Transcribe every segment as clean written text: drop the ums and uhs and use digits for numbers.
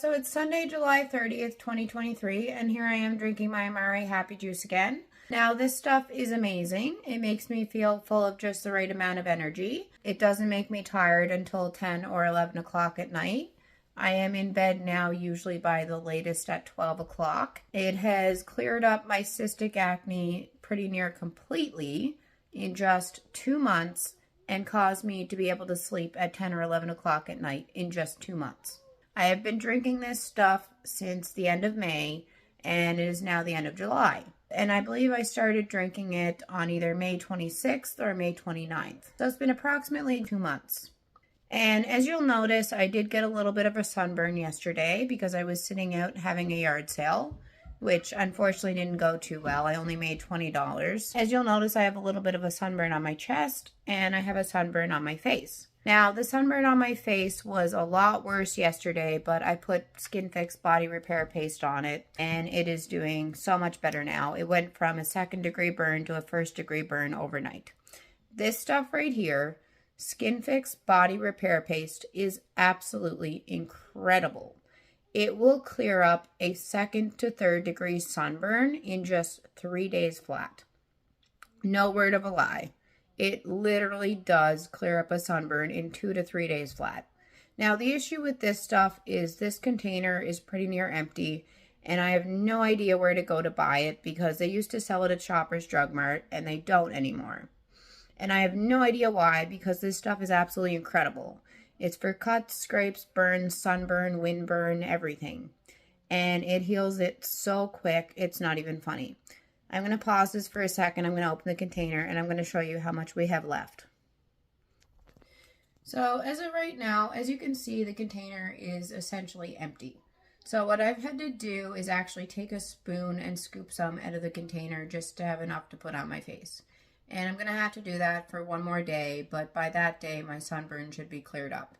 So it's Sunday, July 30th, 2023, and here I am drinking my Amare Happy Juice again. Now, this stuff is amazing. It makes me feel full of just the right amount of energy. It doesn't make me tired until 10 or 11 o'clock at night. I am in bed now, usually by the latest at 12 o'clock. It has cleared up my cystic acne pretty near completely in just 2 months and caused me to be able to sleep at 10 or 11 o'clock at night in just 2 months. I have been drinking this stuff since the end of May, and it is now the end of July. And I believe I started drinking it on either May 26th or May 29th. So it's been approximately 2 months. And as you'll notice, I did get a little bit of a sunburn yesterday because I was sitting out having a yard sale, which unfortunately didn't go too well. I only made $20. As you'll notice, I have a little bit of a sunburn on my chest, and I have a sunburn on my face. Now, the sunburn on my face was a lot worse yesterday, but I put Skin Fix Body Repair Paste on it, and it is doing so much better now. It went from a 2nd degree burn to a 1st degree burn overnight. This stuff right here, Skin Fix Body Repair Paste, is absolutely incredible. It will clear up a 2nd to 3rd degree sunburn in just 3 days flat. No word of a lie. It literally does clear up a sunburn in 2 to 3 days flat. Now, the issue with this stuff is this container is pretty near empty, and I have no idea where to go to buy it because they used to sell it at Shoppers Drug Mart, and they don't anymore. And I have no idea why, because this stuff is absolutely incredible. It's for cuts, scrapes, burns, sunburn, windburn, everything. And it heals it so quick, it's not even funny. I'm going to pause this for a second. I'm going to open the container and I'm going to show you how much we have left. So as of right now, as you can see, the container is essentially empty. So what I've had to do is actually take a spoon and scoop some out of the container just to have enough to put on my face. And I'm going to have to do that for one more day, but by that day, my sunburn should be cleared up.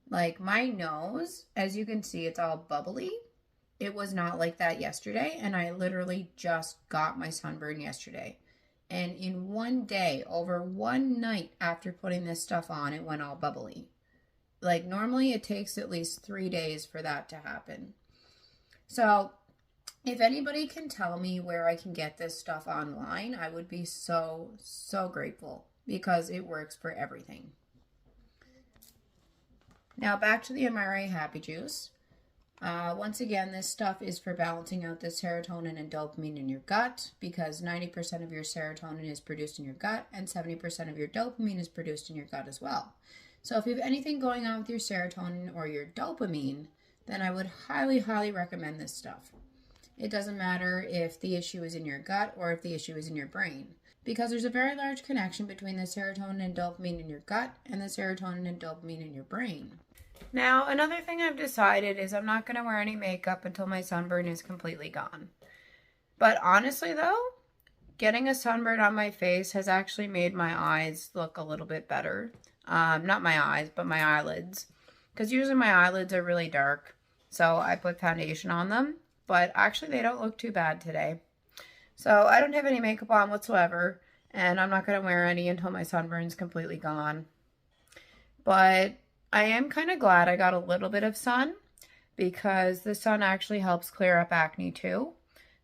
Like my nose, as you can see, it's all bubbly. It was not like that yesterday, and I literally just got my sunburn yesterday. And in one day, over one night after putting this stuff on, it went all bubbly. Like normally it takes at least 3 days for that to happen. So if anybody can tell me where I can get this stuff online, I would be so, so grateful because it works for everything. Now back to the Amare Happy Juice. Once again, this stuff is for balancing out the serotonin and dopamine in your gut because 90% of your serotonin is produced in your gut and 70% of your dopamine is produced in your gut as well. So if you have anything going on with your serotonin or your dopamine, then I would highly, highly recommend this stuff. It doesn't matter if the issue is in your gut or if the issue is in your brain because there's a very large connection between the serotonin and dopamine in your gut and the serotonin and dopamine in your brain. Now, another thing I've decided is I'm not going to wear any makeup until my sunburn is completely gone. But honestly, though, getting a sunburn on my face has actually made my eyes look a little bit better. Not my eyes, but my eyelids. Because usually my eyelids are really dark, so I put foundation on them. But actually, they don't look too bad today. So I don't have any makeup on whatsoever, and I'm not going to wear any until my sunburn's completely gone. But I am kind of glad I got a little bit of sun because the sun actually helps clear up acne too.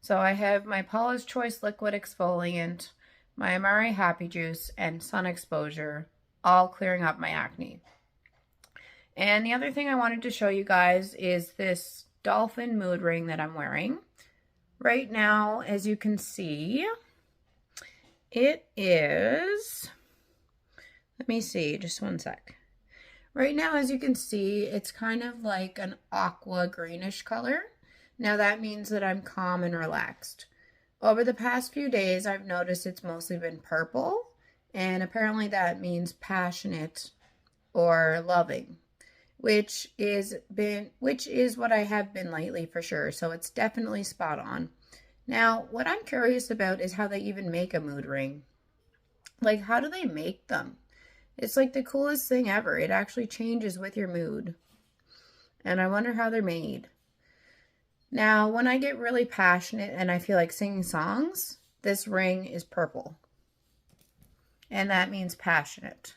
So I have my Paula's Choice Liquid Exfoliant, my Amare Happy Juice, and sun exposure all clearing up my acne. And the other thing I wanted to show you guys is this dolphin mood ring that I'm wearing. Right now, as you can see, it is, let me see, just one sec. Right now, as you can see, it's kind of like an aqua greenish color. Now that means that I'm calm and relaxed. Over the past few days, I've noticed it's mostly been purple, and apparently that means passionate or loving, which is what I have been lately for sure. So it's definitely spot on. Now, what I'm curious about is how they even make a mood ring. Like, how do they make them? It's like the coolest thing ever. It actually changes with your mood. And I wonder how they're made. Now, when I get really passionate and I feel like singing songs, this ring is purple. And that means passionate.